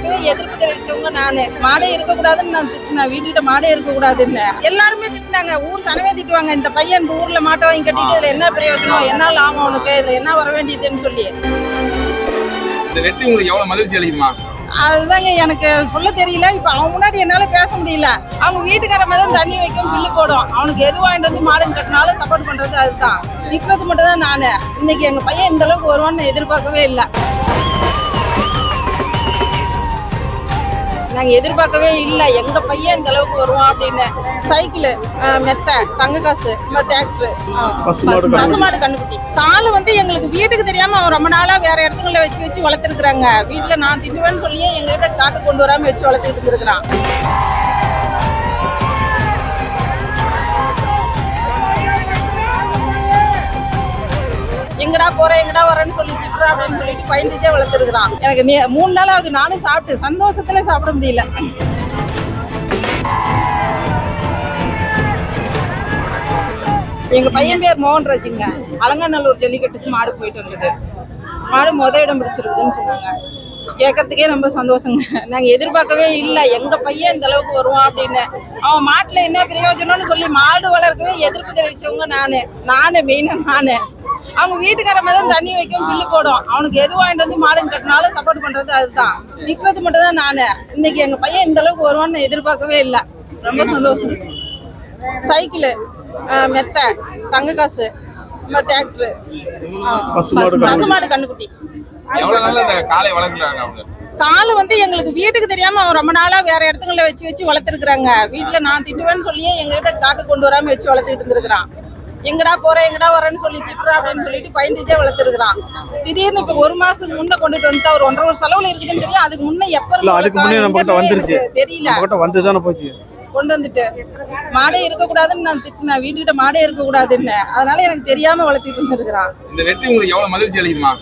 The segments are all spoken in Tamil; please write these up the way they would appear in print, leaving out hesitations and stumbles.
வளர்க்கவே எதிர்ப்பு தெரிவிச்சவங்க நானு. மாடே இருக்கக்கூடாதுன்னு நான் திட்டினேன். வீட்டுக்கிட்ட மாடே இருக்கக்கூடாதுன்னு எல்லாருமே திட்டினாங்க. ஊர் சனமே திட்டுவாங்க. இந்த பையன் இந்த ஊர்ல மாட்டை வாங்கி கட்டிட்டு இதுல என்ன பிரயோஜனம், என்ன லாபம் அவனுக்கு, இதுல என்ன வர வேண்டியதுன்னு சொல்லி. இந்த வெற்றி உங்களுக்கு எவ்வளவு மகிழ்ச்சி அளிக்குமா? அதுதாங்க எனக்கு சொல்ல தெரியல. இப்ப அவன் முன்னாடி என்னால பேச முடியல. அவங்க வீட்டுக்காரமா தான் தண்ணி வைக்கும், பில்லு போடும். அவனுக்கு எது வாங்கிட்டு வந்து மாடுன்னு கட்டினாலும் சப்போர்ட் பண்றது அதுதான். நிக்கிறது மட்டும் தான் நானு. இன்னைக்கு எங்க பையன் இந்த அளவுக்கு வருவான்னு எதிர்பார்க்கவே இல்லை. நாங்க எதிர்பார்க்கவே இல்லை எங்க பையன் இந்த அளவுக்கு வருவான் அப்படின்னு. சைக்கிள், மெத்தை, தங்க காசு, டிராக்டர், பசுமாடு கண்ணுக்குட்டி. காலை வந்து எங்களுக்கு வீட்டுக்கு தெரியாம அவன் ரொம்ப நாளா வேற இடத்துல வச்சு வளர்த்துருக்குறாங்க. வீட்டுல நான் திட்டுவேன்னு சொல்லியே எங்க கிட்ட காட்டு கொண்டு வராம வச்சு வளர்த்துக்கிட்டு இருந்திருக்கிறான். எங்கடா போற எங்கடா வரேன்னு சொல்லி திட்டுறா அப்படின்னு சொல்லிட்டு பயந்துட்டே வளர்த்துருக்குறான். எனக்கு 3 நாள் ஆகுது நானும் சாப்பிட்டு சந்தோஷத்துல சாப்பிட முடியல. எங்க பையன் பேர் மோகன்ராஜுங்க. அலங்காநல்லூர் ஜல்லிக்கட்டுக்கு மாடு போயிட்டு வந்தது. மாடு இடம் பிடிச்சிருக்குதுன்னு சொன்னாங்க. கேட்கறதுக்கே ரொம்ப சந்தோஷங்க. நாங்க எதிர்பார்க்கவே இல்லை எங்க பையன் இந்த அளவுக்கு வருவான் அப்படின்னு. அவன் மாட்டுல என்ன பிரயோஜனம்னு சொல்லி மாடு வளர்க்கவே எதிர்ப்பு தெரிவிச்சவங்க நானு மெயினா நானு. அவங்க வீட்டுக்காரமா தான் தண்ணி வைக்கும், பில்லு போடும். அவனுக்கு எது வாங்கிட்டு வந்து மாடுன்னு கட்டினாலும் சப்போர்ட் பண்றது அதுதான். நிக்கிறது மட்டும் தான் நானு. இன்னைக்கு எங்க பையன் இந்த அளவுக்கு வருவான்னு எதிர்பார்க்கவே இல்லை. ரொம்ப சந்தோஷம். சைக்கிள், மெத்தை, தங்க காசு, டிராக்டர், பசுமாடு கண்ணுக்குட்டி. காலை வந்து எங்களுக்கு வீட்டுக்கு தெரியாம அவன் ரொம்ப நாளா வேற இடத்துல வச்சு வளர்த்துருக்குறாங்க. வீட்டுல நான் திட்டுவேன்னு சொல்லியே எங்க கிட்ட காட்டு கொண்டு வராம வச்சு வளர்த்துக்கிட்டு இருந்திருக்கிறான். எங்கடா போற எங்கடா வரேன்னு சொல்லி திட்டுறா அப்படின்னு சொல்லிட்டு பயந்துட்டே வளர்த்துருக்குறான். திடீர்னு இப்ப 1 மாசத்துக்கு முன்ன கொண்டுட்டு வந்து அவர் 1.5 வருஷம் செலவுல இருக்குதுன்னு தெரியும். அதுக்கு முன்ன தெரியல கொண்டு வந்துட்டு மாடே இருக்கக்கூடாதுன்னு நான் திட்டினேன். வீட்டுக்கிட்ட மாடே இருக்கக்கூடாதுன்னு. அதனால எனக்கு தெரியாம வளர்த்திட்டு இருந்திருக்கிறான். இந்த வெற்றி உங்களுக்கு எவ்வளவு மகிழ்ச்சி அளிக்குமா?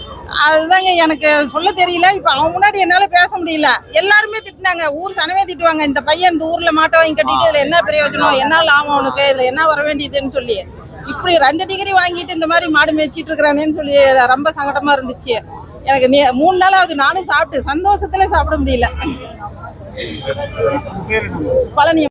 அதுதாங்க எனக்கு சொல்ல தெரியல. இப்ப அவன் முன்னாடி என்னால பேச முடியல. எல்லாருமே திட்டினாங்க. ஊர் சனமே திட்டுவாங்க. இந்த பையன் இந்த ஊர்ல மாட்டை வாங்கி கட்டிட்டு இதுல என்ன பிரயோஜனம், என்ன லாபம் அவனுக்கு, இதுல என்ன வர வேண்டியதுன்னு சொல்லி. இப்படி 2 டிகிரி வாங்கிட்டு இந்த மாதிரி மாடு மேய்ச்சிட்டு இருக்கிறானேன்னு சொல்லி ரொம்ப சங்கடமா இருந்துச்சு. எனக்கு 3 நாள் ஆகுது நானும் சாப்பிட்டு சந்தோஷத்துல சாப்பிட முடியல. பழனி.